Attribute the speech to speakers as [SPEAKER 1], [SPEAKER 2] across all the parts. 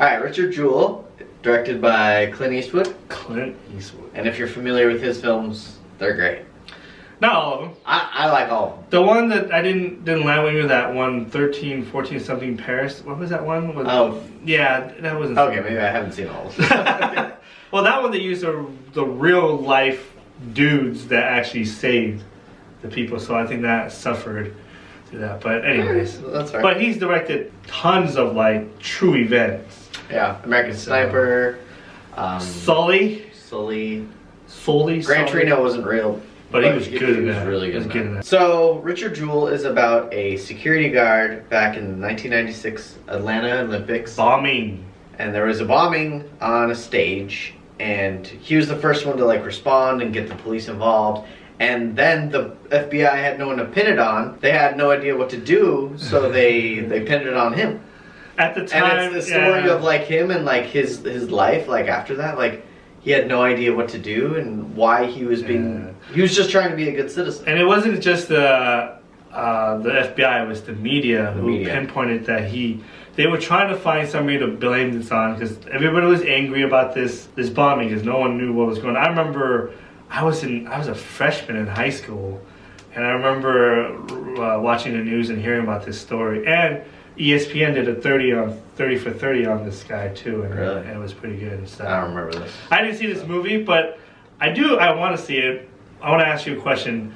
[SPEAKER 1] Alright, Richard Jewell, directed by Clint Eastwood.
[SPEAKER 2] Clint Eastwood.
[SPEAKER 1] And if you're familiar with his films, they're great.
[SPEAKER 2] Not all of them.
[SPEAKER 1] I like all of them.
[SPEAKER 2] The one that I didn't land with me, that one, 13, 14 something Paris. What was that one? Yeah, that wasn't.
[SPEAKER 1] Okay, maybe I haven't seen all of them.
[SPEAKER 2] Well, that one they used the real life dudes that actually saved the people, so I think that suffered through that. But anyways,
[SPEAKER 1] that's right.
[SPEAKER 2] But he's directed tons of like true events.
[SPEAKER 1] Yeah, American Sniper,
[SPEAKER 2] Sully.
[SPEAKER 1] Gran Torino wasn't real.
[SPEAKER 2] But he was good in that.
[SPEAKER 1] He was really good
[SPEAKER 2] in that.
[SPEAKER 1] So, Richard Jewell is about a security guard back in the 1996 Atlanta Olympics.
[SPEAKER 2] Bombing.
[SPEAKER 1] And there was a bombing on a stage, and he was the first one to like respond and get the police involved. And then the FBI had no one to pin it on. They had no idea what to do, so they pinned it on him.
[SPEAKER 2] At the time,
[SPEAKER 1] and it's the story of like him and like his life like after that, like he had no idea what to do and why he was being. He was just trying to be a good citizen.
[SPEAKER 2] And it wasn't just the FBI; it was the media who pinpointed that they were trying to find somebody to blame this on because everybody was angry about this bombing because no one knew what was going on. I remember I was a freshman in high school, and I remember watching the news and hearing about this story. And ESPN did a 30 for 30 on this guy too, and,
[SPEAKER 1] really?
[SPEAKER 2] And it was pretty good. So,
[SPEAKER 1] I don't remember this.
[SPEAKER 2] I didn't see this movie, but I want to see it. I want to ask you a question.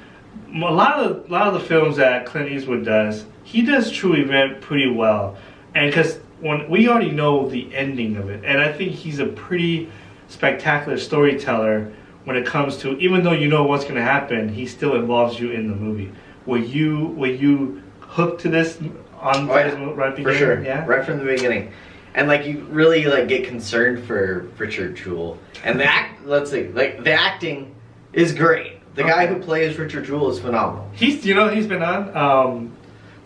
[SPEAKER 2] A lot of the films that Clint Eastwood does, he does true event pretty well, and because when we already know the ending of it, and I think he's a pretty spectacular storyteller when it comes to, even though you know what's going to happen, he still involves you in the movie. Were you hooked to this on right beginning?
[SPEAKER 1] For sure,
[SPEAKER 2] yeah,
[SPEAKER 1] right from the beginning. And like you really like get concerned for Richard Jewell, and the acting is great. The guy who plays Richard Jewell is phenomenal.
[SPEAKER 2] He's been on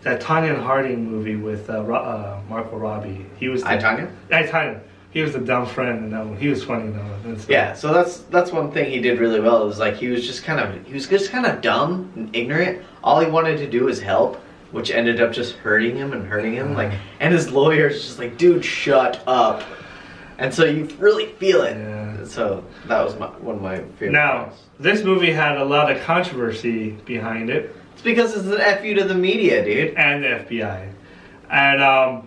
[SPEAKER 2] that Tonya Harding movie with Margot Robbie. He was
[SPEAKER 1] I, Tonya.
[SPEAKER 2] He was the dumb friend in that one. He was funny in that one.
[SPEAKER 1] Yeah, so that's one thing he did really well. It was like he was just kind of dumb and ignorant. All he wanted to do was help, which ended up just hurting him. Like, and his lawyer's just like, dude, shut up. And so you really feel it. Yeah. So that was one of my favorite.
[SPEAKER 2] Now,
[SPEAKER 1] things.
[SPEAKER 2] This movie had a lot of controversy behind it.
[SPEAKER 1] It's because it's an FU to the media, dude,
[SPEAKER 2] and the FBI, and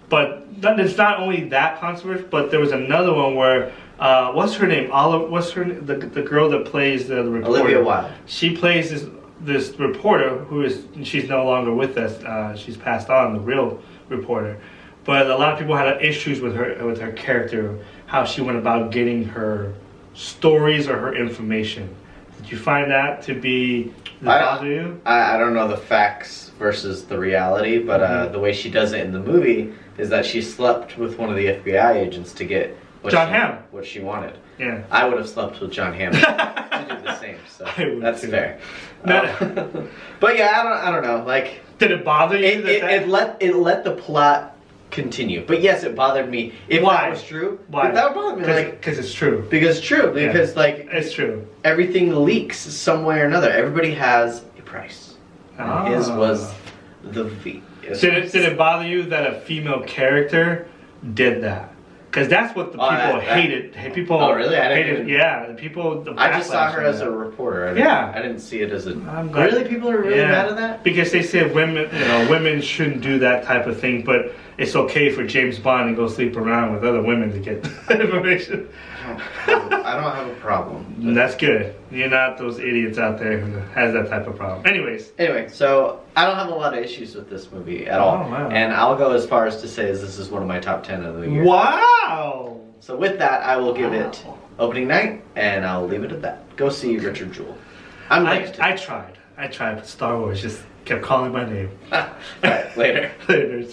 [SPEAKER 2] but it's not only that controversy, but there was another one where what's her name? The girl that plays the reporter?
[SPEAKER 1] Olivia Wilde.
[SPEAKER 2] She plays this reporter she's no longer with us. She's passed on, the real reporter. But a lot of people had issues with her character, how she went about getting her stories or her information. Did you find that to be bother you?
[SPEAKER 1] I don't know the facts versus the reality, but the way she does it in the movie is that she slept with one of the FBI agents to get what she wanted.
[SPEAKER 2] Yeah,
[SPEAKER 1] I would have slept with John Hamm to do the same. So that's fair. But yeah, I don't know. Like,
[SPEAKER 2] did it bother you?
[SPEAKER 1] It let the plot continue. But yes, it bothered me. If that was true,
[SPEAKER 2] why?
[SPEAKER 1] That would bother me.
[SPEAKER 2] Because it's true.
[SPEAKER 1] Because it's true. Because like
[SPEAKER 2] it's true.
[SPEAKER 1] Everything leaks some way or another. Everybody has a price. And his was the V.
[SPEAKER 2] Did it bother you that a female character did that? Because that's what the people hated. People.
[SPEAKER 1] Oh really? I
[SPEAKER 2] hated. Yeah, the people.
[SPEAKER 1] I just saw her as a reporter. I didn't see it as a. Really, people are really mad at that.
[SPEAKER 2] Because they said women shouldn't do that type of thing, but it's okay for James Bond to go sleep around with other women to get information.
[SPEAKER 1] I don't have a problem.
[SPEAKER 2] That's good. You're not those idiots out there who has that type of problem. Anyway,
[SPEAKER 1] so I don't have a lot of issues with this movie at all.
[SPEAKER 2] Wow.
[SPEAKER 1] And I'll go as far as to say this is one of my top 10 of the year.
[SPEAKER 2] Wow!
[SPEAKER 1] So with that, I will give it opening night, and I'll leave it at that. Go see Richard Jewell.
[SPEAKER 2] I tried, but Star Wars just kept calling my name.
[SPEAKER 1] Alright, later.
[SPEAKER 2] Later.